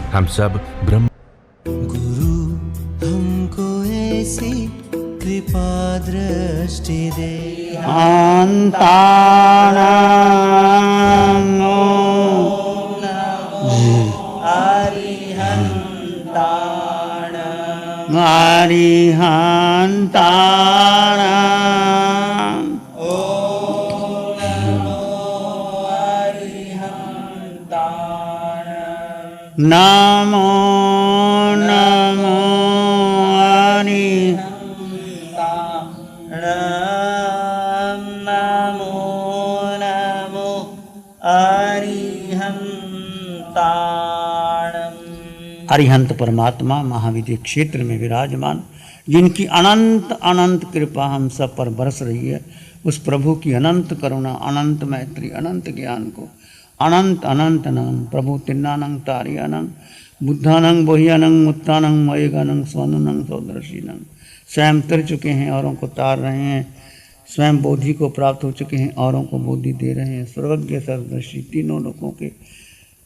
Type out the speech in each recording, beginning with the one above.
हम सब ब्रह्म। गुरु हमको ऐसी कृपा दृष्टि दे। नमो नमो नमो नमो अरिहंताणम्। अरिहंत परमात्मा महाविद्य क्षेत्र में विराजमान, जिनकी अनंत अनंत कृपा हम सब पर बरस रही है, उस प्रभु की अनंत करुणा, अनंत मैत्री, अनंत ज्ञान को अनंत अनंत नमन। प्रभु तिन्नानंग तारियानंग बुद्धानंग बोहियानंग मुत्तानंग मयेगानंग स्वानुनंग सौदर्शीनंग। स्वयं तर चुके हैं, औरों को तार रहे हैं। स्वयं बोधि को प्राप्त हो चुके हैं, औरों को बोधि दे रहे हैं। सर्वज्ञ सर्वदर्शी, तीनों लोगों के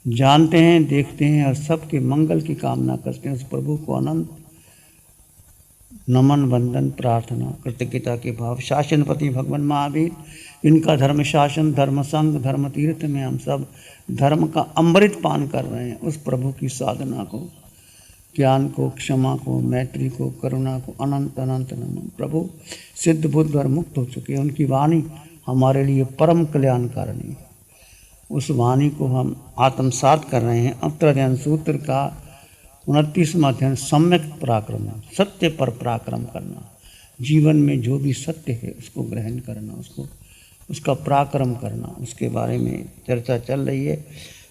जानते हैं, देखते हैं और सबके मंगल की कामना करते हैं। उस प्रभु को अनंत नमन, वंदन, प्रार्थना, कृतज्ञता के भाव। शासनपति भगवान महावीर, इनका धर्म शासन, धर्म संग, धर्म तीर्थ में हम सब धर्म का अमृत पान कर रहे हैं। उस प्रभु की साधना को, ज्ञान को, क्षमा को, मैत्री को, करुणा को अनंत अनंत नमन। प्रभु सिद्ध बुद्ध और मुक्त हो चुके हैं, उनकी वाणी हमारे लिए परम कल्याणकारिणी है। उस वाणी को हम आत्मसात कर रहे हैं। अंतर्ध्यान सूत्र का 29वां अध्याय सम्यक पराक्रम, सत्य पर पराक्रम करना। जीवन में जो भी सत्य है उसको ग्रहण करना, उसका पराक्रम करना, उसके बारे में चर्चा चल रही है।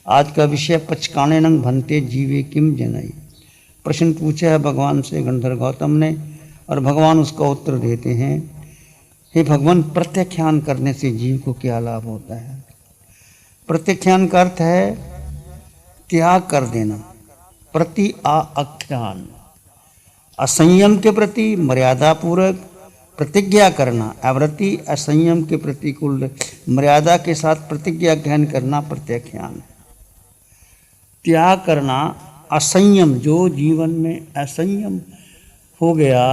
आज का विषय पचकाने नंग भन्ते जीवे किम जनई। प्रश्न पूछा है भगवान से गणधर गौतम ने, और भगवान उसका उत्तर देते हैं। हे भगवान, प्रत्याख्यान करने से जीव को क्या लाभ होता है? प्रत्याख्यान का अर्थ है त्याग कर देना। प्रति आख्यान, असंयम के प्रति मर्यादा पूर्वक प्रतिज्ञा करना। आवृत्ति असंयम के प्रतिकूल मर्यादा के साथ प्रतिज्ञा ग्रहण करना प्रत्याख्यान है। त्याग करना, असंयम, जो जीवन में असंयम हो गया,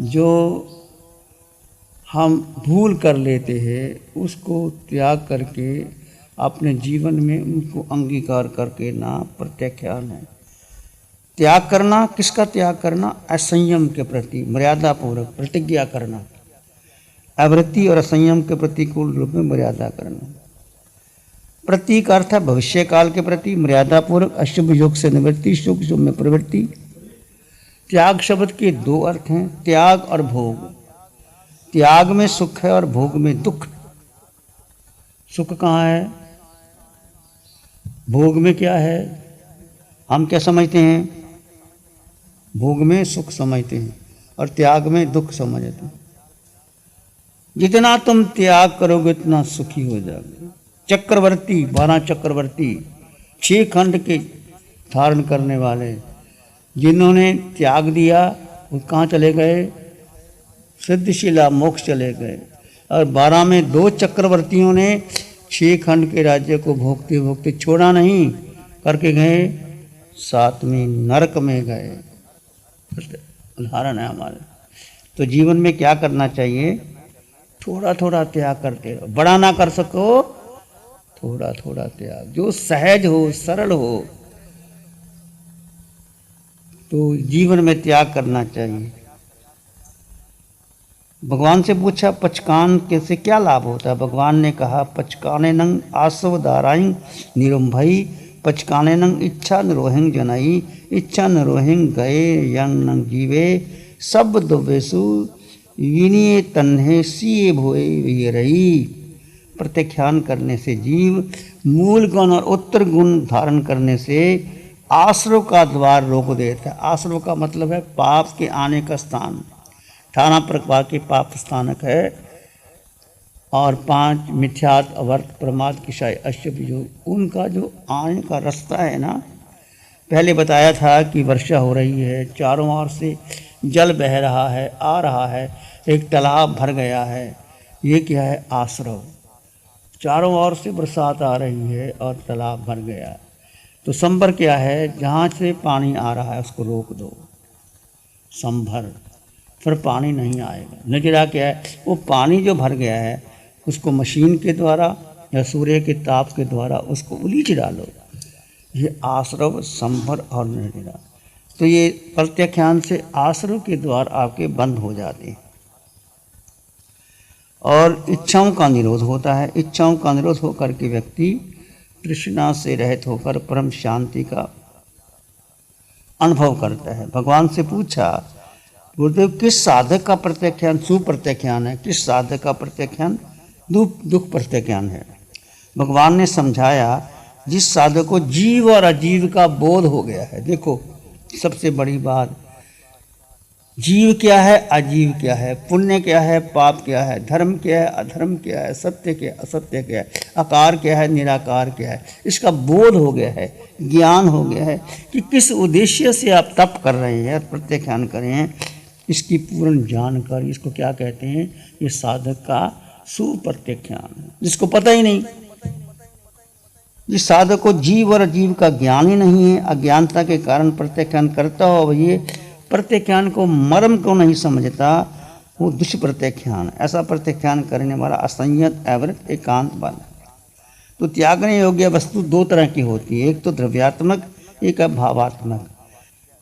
जो हम भूल कर लेते हैं, उसको त्याग करके अपने जीवन में उनको अंगीकार करके ना प्रत्याख्यान है। त्याग करना, किसका त्याग करना? असंयम के प्रति मर्यादा पूर्वक प्रतिज्ञा करना। आवृत्ति और असंयम के प्रतिकूल रूप में मर्यादा करना। प्रतीक अर्थ है भविष्य काल के प्रति मर्यादा पूर्वक अशुभ योग से निवृत्ति, शुभ शुभ में प्रवृत्ति। त्याग शब्द के दो अर्थ हैं, त्याग और भोग। त्याग में सुख है और भोग में दुख। सुख कहाँ है? भोग में क्या है? हम क्या समझते हैं? भोग में सुख समझते हैं और त्याग में दुख समझते हैं। जितना तुम त्याग करोगे उतना सुखी हो जाओगे। चक्रवर्ती, 12 चक्रवर्ती, 6 खंड के धारण करने वाले, जिन्होंने त्याग दिया वो कहाँ चले गए? सिद्धशिला मोक्ष चले गए। और 12 में 2 चक्रवर्तियों ने 6 खंड के राज्य को भोगते भोगते छोड़ा नहीं, करके गए 7वें नरक में गए। उदाहरण है हमारे। तो जीवन में क्या करना चाहिए? थोड़ा थोड़ा त्याग करते रहो। बड़ा ना कर सको, थोड़ा थोड़ा त्याग, जो सहज हो, सरल हो, तो जीवन में त्याग करना चाहिए। भगवान से पूछा पचकान कैसे क्या लाभ होता है? भगवान ने कहा पचकाने नंग आसव दाराई निरंभई, पचकाने नंग इच्छा निरोहिंग जनाई, इच्छा निरोहिंग गए यंग नंग जीवे, सब दुबेसु विनीय तन्हे सीए भोए ये रही। प्रत्याख्यान करने से जीव मूल गुण और उत्तर गुण धारण करने से आश्रव का द्वार रोक देता है। आश्रव का मतलब है पाप के आने का स्थान। 18 प्रकार के पाप स्थानक है और 5 मिथ्यात, अवर्त, प्रमाद, किशाय, अशुभ योग, उनका जो आने का रास्ता है ना, पहले बताया था कि वर्षा हो रही है, चारों ओर से जल बह रहा है, आ रहा है, एक तालाब भर गया है। ये क्या है? आश्रव। चारों ओर से बरसात आ रही है और तालाब भर गया है। तो संभर क्या है? जहाँ से पानी आ रहा है उसको रोक दो, संभर, फिर पानी नहीं आएगा। नजरा क्या है? वो पानी जो भर गया है उसको मशीन के द्वारा या सूर्य के ताप के द्वारा उसको उलीच डालो। ये आश्रव, संभर और नजरा, तो ये प्रत्याख्यान से आश्रव के द्वार आपके बंद हो जाते हैं और इच्छाओं का निरोध होता है। इच्छाओं का निरोध होकर के व्यक्ति तृष्णा से रहित होकर परम शांति का अनुभव करता है। भगवान से पूछा, गुरुदेव किस साधक का प्रत्याख्यान सुप्रत्याख्यान है, किस साधक का प्रत्याख्यान दुख प्रत्याख्यान है? भगवान ने समझाया, जिस साधक को जीव और अजीव का बोध हो गया है। देखो सबसे बड़ी बात, जीव क्या है, अजीव क्या है, पुण्य क्या है, पाप क्या है, धर्म क्या है, अधर्म क्या है, सत्य क्या है, असत्य क्या है, आकार क्या है, निराकार क्या है, इसका बोध हो गया है, ज्ञान हो गया है कि किस उद्देश्य से आप तप कर रहे हैं, प्रत्याख्यान कर रहे हैं, इसकी पूर्ण जानकारी, इसको क्या कहते हैं? ये साधक का सुप्रत्याख्यान है। जिसको पता ही नहीं, जिस साधक को जीव और अजीव का ज्ञान ही नहीं है, अज्ञानता के कारण प्रत्याख्यान करता हो, ये प्रत्याख्यान को मर्म को नहीं समझता, वो दुष्प्रत्याख्यान। ऐसा प्रत्याख्यान करने वाला असंयत, अवृत, एकांत वाला। तो त्यागने योग्य वस्तु दो तरह की होती है, एक तो द्रव्यात्मक, एक है भावात्मक।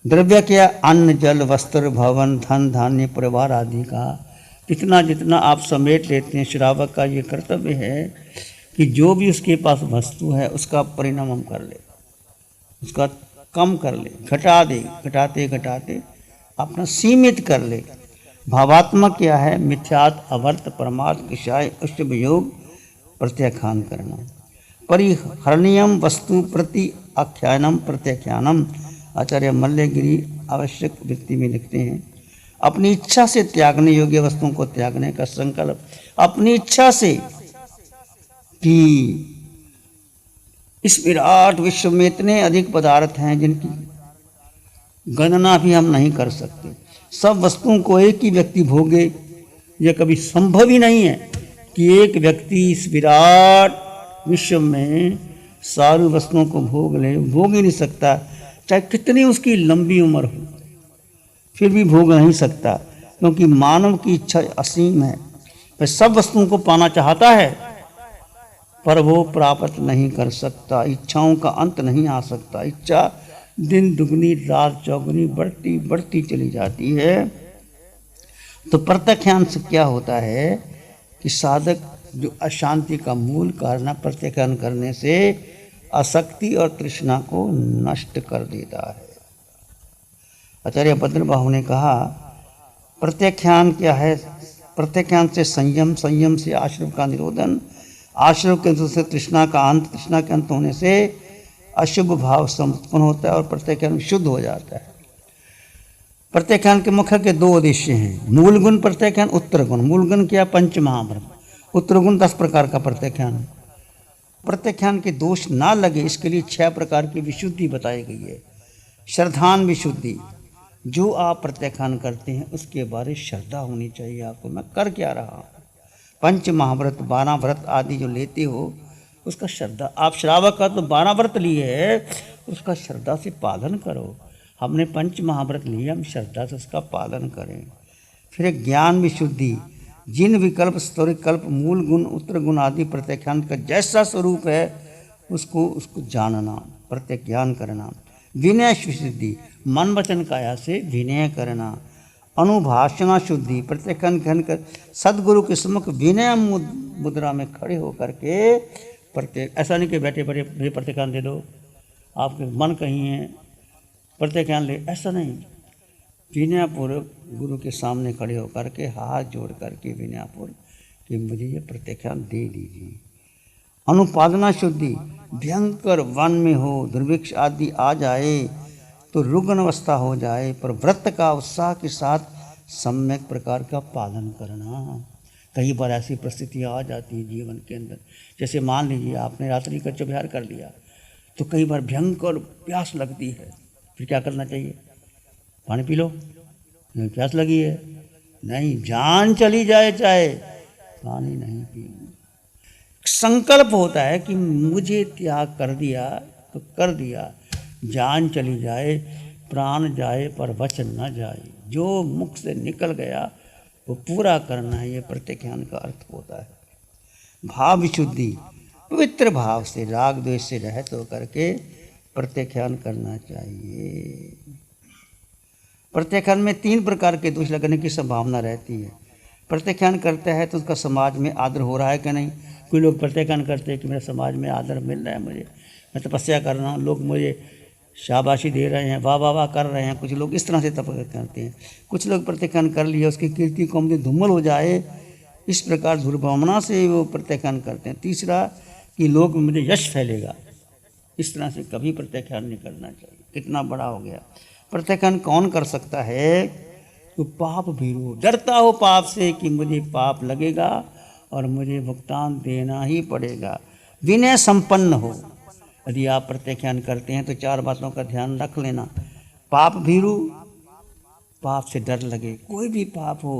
द्रव्य क्या? अन्न, जल, वस्त्र, भवन, धन, धान्य, परिवार आदि का जितना जितना आप समेट लेते हैं। श्रावक का ये कर्तव्य है कि जो भी उसके पास वस्तु है उसका परिणाम हम कर ले, उसका कम कर ले, घटा दे, घटाते घटाते अपना सीमित कर ले। भावात्मक क्या है? मिथ्यात, अवर्त, परमार्थ, विषय, अष्टभ योग, प्रत्याख्यान करना। परिहरणीयम वस्तु प्रति आख्यानम प्रत्याख्यानम। आचार्य मल्लगिरी आवश्यक वृत्ति में लिखते हैं, अपनी इच्छा से त्यागने योग्य वस्तुओं को त्यागने का संकल्प, अपनी इच्छा से, कि इस विराट विश्व में इतने अधिक पदार्थ हैं जिनकी गणना भी हम नहीं कर सकते। सब वस्तुओं को एक ही व्यक्ति भोगे, यह कभी संभव ही नहीं है कि एक व्यक्ति इस विराट विश्व में सारी वस्तुओं को भोग ले। भोग ही नहीं सकता, चाहे कितनी उसकी लंबी उम्र हो, फिर भी भोग नहीं सकता, क्योंकि मानव की इच्छा असीम है। वह सब वस्तुओं को पाना चाहता है पर वो प्राप्त नहीं कर सकता। इच्छाओं का अंत नहीं आ सकता। इच्छा दिन दुगनी रात चौगुनी बढ़ती बढ़ती चली जाती है। तो प्रत्याख्यान से क्या होता है कि साधक जो अशांति का मूल कारण प्रत्याख्यान करने से आसक्ति और तृष्णा को नष्ट कर देता है। आचार्य भद्रबाहु ने कहा, प्रत्याख्यान क्या है? प्रत्याख्यान से संयम, संयम से आश्रव का निरोधन, आश्रव के अंत से तृष्णा का अंत, तृष्णा के अंत होने से अशुभ भाव संपन्न होता है और प्रत्याख्यान शुद्ध हो जाता है। प्रत्याख्यान के मुख्य के दो उद्देश्य हैं, मूल गुण प्रत्याख्यान, उत्तर गुण। मूल गुण क्या? पंच महाभ्रम। उत्तर गुण 10 प्रकार का प्रत्याख्यान। प्रत्याख्यान के दोष ना लगे इसके लिए 6 प्रकार की विशुद्धि बताई गई है। श्रद्धान विशुद्धि, जो आप प्रत्याख्यान करते हैं उसके बारे श्रद्धा होनी चाहिए आपको, मैं कर क्या रहा हूँ। पंच महाव्रत, 12 व्रत आदि जो लेते हो उसका श्रद्धा, आप श्रावक का तो 12 व्रत लिए है, उसका श्रद्धा से पालन करो। हमने पंच महाव्रत लिए, हम श्रद्धा से उसका पालन करें। फिर एक ज्ञान विशुद्धि, जिन विकल्प, स्तोरिकल्प, मूल गुण, उत्तर गुण आदि प्रत्याख्यान का जैसा स्वरूप है उसको जानना, प्रत्याख्यान करना। विनय विशुद्धि, मन वचन काया से विनय करना। अनुभाषणा शुद्धि, प्रत्याख्यान कर सदगुरु के सम्मुख विनय मुद्रा में खड़े होकर के प्रत्येक, ऐसा नहीं कि बैठे बैठे प्रत्याख्यान दे दो, आपके मन कहीं है प्रत्याख्यान ले, ऐसा नहीं। विनयपूर्वक गुरु के सामने खड़े होकर के हाथ जोड़ करके विनयपूर्वक कि मुझे ये प्रत्याख्यान दे दीजिए। अनुपादना शुद्धि, भयंकर वन में हो, दुर्भिक्ष आदि आ जाए तो रुग्ण अवस्था हो जाए, पर व्रत का उत्साह के साथ सम्यक प्रकार का पालन करना। कई बार ऐसी परिस्थितियाँ आ जाती है जीवन के अंदर, जैसे मान लीजिए आपने रात्रि का चौबहार कर लिया, तो कई बार भयंकर प्यास लगती है, फिर क्या करना चाहिए? पानी पी लो, प्यास लगी है, नहीं, जान चली जाए चाहे पानी नहीं पी। संकल्प होता है कि मुझे त्याग कर दिया, तो कर दिया। जान चली जाए प्राण जाए पर वचन न जाए, जो मुख से निकल गया वो पूरा करना है, ये प्रत्याख्यान का अर्थ होता है। भाव विशुद्धि, पवित्र भाव से राग द्वेष से रहित होकर के प्रत्याख्यान करना चाहिए। प्रत्याख्यान में 3 प्रकार के दोष लगने की संभावना रहती है। प्रत्याख्यान करता है तो उसका समाज में आदर हो रहा है कि नहीं। कोई लोग प्रत्याख्यान करते हैं कि मेरे समाज में आदर मिल रहा है, मुझे मैं तपस्या कर रहा हूँ, लोग मुझे शाबाशी दे रहे हैं, वाह वाह वाह कर रहे हैं। कुछ लोग इस तरह से तपस्या करते हैं। कुछ लोग प्रत्याख्यान कर लिए, उसकी कीर्ति को मुझे धूमल हो जाए, इस प्रकार दुर्भावना से वो प्रत्याख्यान करते हैं। तीसरा कि लोग में मुझे यश फैलेगा, इस तरह से कभी प्रत्याख्यान नहीं करना चाहिए। कितना बड़ा हो गया। प्रत्याख्यान कौन कर सकता है? तो पाप भीरू, डरता हो पाप से कि मुझे पाप लगेगा और मुझे भुगतान देना ही पड़ेगा। विनय संपन्न हो। यदि आप प्रत्याख्यान करते हैं तो 4 बातों का ध्यान रख लेना। पाप भीरू, पाप से डर लगे, कोई भी पाप हो,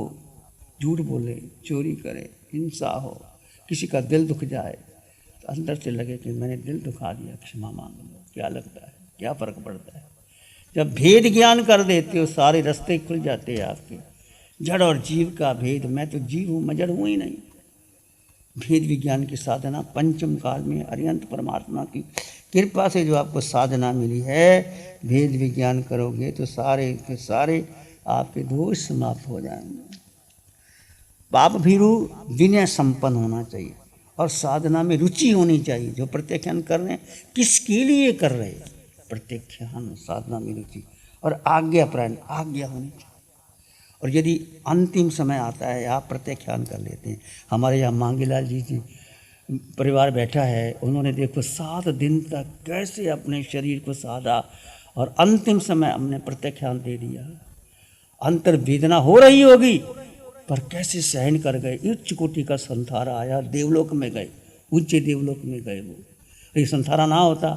झूठ बोले, चोरी करे, हिंसा हो, किसी का दिल दुख जाए तो अंदर से लगे कि मैंने दिल दुखा दिया, क्षमा मांग लो। क्या लगता है, क्या फर्क पड़ता है? जब भेद ज्ञान कर देते हो सारे रास्ते खुल जाते हैं आपके। जड़ और जीव का भेद, मैं तो जीव हूँ, मैं जड़ हूँ ही नहीं। भेद विज्ञान की साधना पंचम काल में अरिहंत परमात्मा की कृपा से जो आपको साधना मिली है, भेद विज्ञान करोगे तो सारे के सारे आपके दोष समाप्त हो जाएंगे। पाप भीरू, विनय संपन्न होना चाहिए और साधना में रुचि होनी चाहिए। जो प्रत्याख्यान कर रहे हैं किसके लिए कर रहे हैं? प्रत्याख्यान साधना में रुचि और आज्ञापरायण, आज्ञा होनी चाहिए। और यदि अंतिम समय आता है आप प्रत्याख्यान कर लेते हैं। हमारे यहाँ मांगीलाल जी परिवार बैठा है, उन्होंने देखो 7 दिन तक कैसे अपने शरीर को साधा और अंतिम समय हमने प्रत्याख्यान दे दिया। अंतर वेदना हो रही होगी पर कैसे सहन कर गए। उच्च कोटि का संथारा आया, देवलोक में गए, ऊंचे देवलोक में गए। वो ये संथारा ना होता,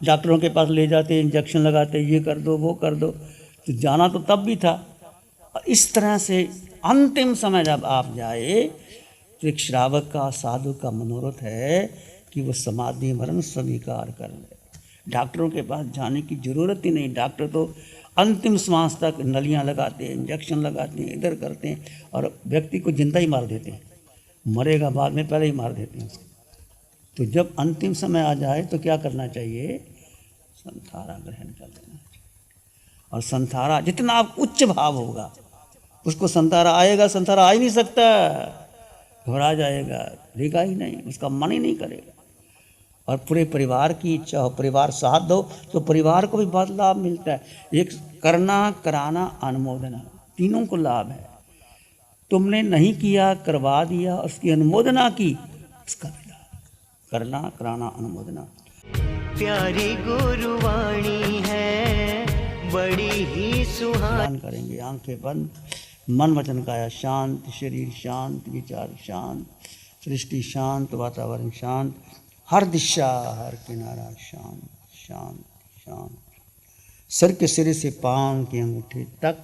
डॉक्टरों के पास ले जाते, इंजेक्शन लगाते, ये कर दो वो कर दो, तो जाना तो तब भी था। इस तरह से अंतिम समय जब आप जाए तो एक श्रावक का, साधु का मनोरथ है कि वो समाधि मरण स्वीकार कर ले। डॉक्टरों के पास जाने की जरूरत ही नहीं। डॉक्टर तो अंतिम श्वास तक नलियां लगाते हैं, इंजेक्शन लगाते हैं, इधर करते हैं और व्यक्ति को जिंदा ही मार देते हैं। मरेगा बाद में, पहले ही मार देते हैं उसको। तो जब अंतिम समय आ जाए तो क्या करना चाहिए? संथारा ग्रहण कर लेना चाहिए। और संथारा जितना आप उच्च भाव होगा उसको संथारा आएगा। संथारा आ ही नहीं सकता, घबरा जाएगा, देगा ही नहीं, उसका मन ही नहीं करेगा। और पूरे परिवार की इच्छा हो, परिवार साथ दो तो परिवार को भी बहुत लाभ मिलता है। एक करना, कराना, अनुमोदना, तीनों को लाभ है। तुमने नहीं किया, करवा दिया, उसकी अनुमोदना की, उसका भी लाभ। करना, कराना, अनुमोदना। प्यारी गुरुवाणी है बड़ी ही सुहानी। करेंगे आंखें बंद, मन वचन काया शांत, शरीर शांत, विचार शांत, सृष्टि शांत, वातावरण शांत, हर दिशा हर किनारा शांत शांत शांत। सर के सिरे से पांव के अंगूठे तक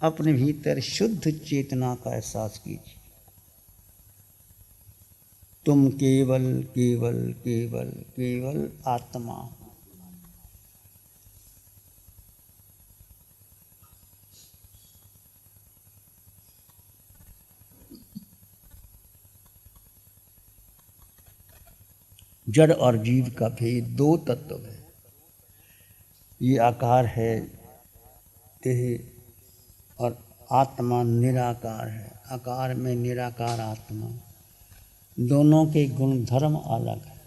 अपने भीतर शुद्ध चेतना का एहसास कीजिए। तुम केवल केवल केवल केवल आत्मा हो। जड़ और जीव का भेद 2 तत्व है। ये आकार है देह और आत्मा निराकार है। आकार में निराकार आत्मा, दोनों के गुण धर्म अलग है।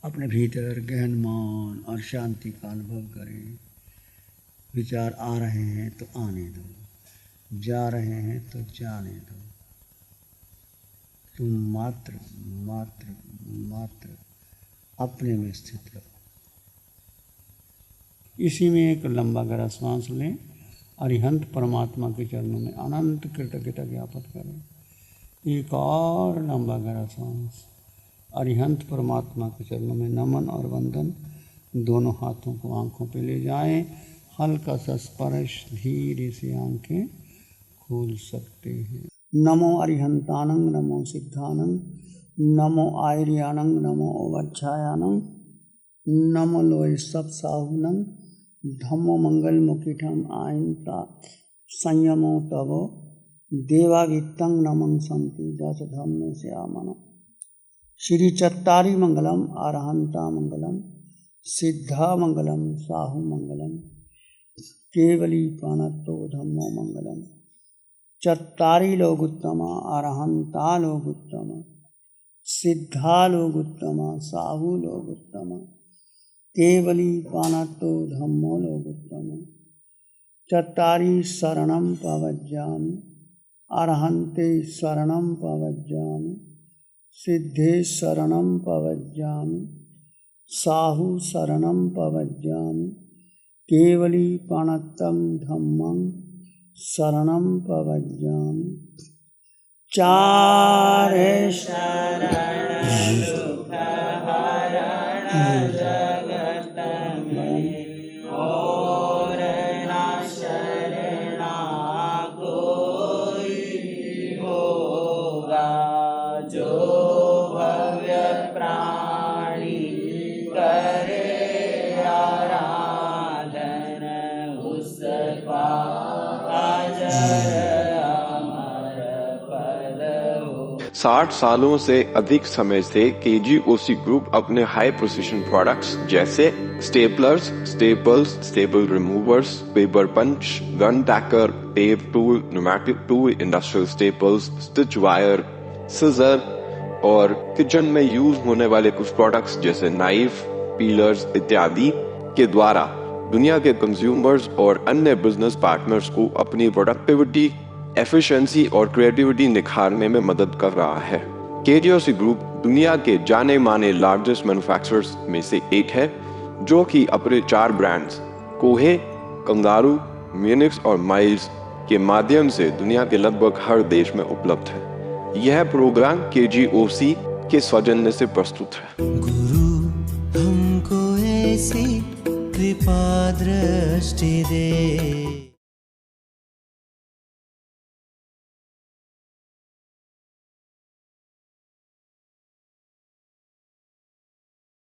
अपने भीतर गहन मौन और शांति का अनुभव करें। विचार आ रहे हैं तो आने दो, जा रहे हैं तो जाने दो। तुम मात्र मात्र मात्र अपने में स्थित रहो। इसी में एक लंबा गहरा सांस लें। अरिहंत परमात्मा के चरणों में अनंत कृतज्ञता ज्ञापन करें। एक और लंबा गहरा सांस। अरिहंत परमात्मा के चरणों में नमन और वंदन। दोनों हाथों को आंखों पे ले जाएं हल्का सा स्पर्श, धीरे से आंखें खोल सकते हैं। नमो अरिहंतानंग, नमो सिद्धानंग, नमो आयर्यानंग, नमो वच्छायानंग, नमो लोय सब साहुनंग, धम्मो मंगल मुखिठम आयंता संयमो तवो देवावित्तं नमं संति दस धम्मे श्यामन। श्री चत्तारी मंगलम, अरहंता मंगलम, सिद्धा मंगलम, साहु मंगलम, केवली पाणत्तो धम्मो मंगलम। चत्तारी लोग उत्तमा, अरहंता लोग उत्तमा, सिद्धा लोग उत्तमा, साहु लोग उत्तमा, केवली पाणत्तो धम्मो लोग उत्तमा। चत्तारी शरणं पवज्जामि, अरहन्ते शरणं पवज्जामि, सिद्धे शरणं पवज्जामि, साहु शरणं पवज्जामि, केवली पाणत्तं धम्मं शरणं पवज्जामि। चारे शरण सुख हरण जगत में और न शरणा कोई होगा। जो भव्य प्राणी करे आराधन उसका अजर अमर पद हो। 60 सालों से अधिक समय से केजीओसी ग्रुप अपने हाई प्रिसिशन प्रोडक्ट्स जैसे staplers, staples, staple removers, paper punch, gun tacker, tape tool, pneumatic tool, industrial staples, stitch wire, scissor और किचन में यूज होने वाले कुछ प्रोडक्ट्स जैसे नाइफ, पीलर्स इत्यादि के द्वारा दुनिया के कंज्यूमर्स और अन्य बिजनेस पार्टनर्स को अपनी प्रोडक्टिविटी, एफिशिएंसी और क्रिएटिविटी निखारने में मदद कर रहा है। केजीओसी ग्रुप दुनिया के जाने माने लार्जेस्ट मैन्युफैक्चरर्स में से एक है, जो कि अपने 4 ब्रांड्स कोहे, कंगारू, म्यूनिक्स और माइल्स के माध्यम से दुनिया के लगभग हर देश में उपलब्ध है। यह प्रोग्राम केजीओसी के सौजन्य से प्रस्तुत है। गुरु हमको ऐसी कृपा दृष्टि दे।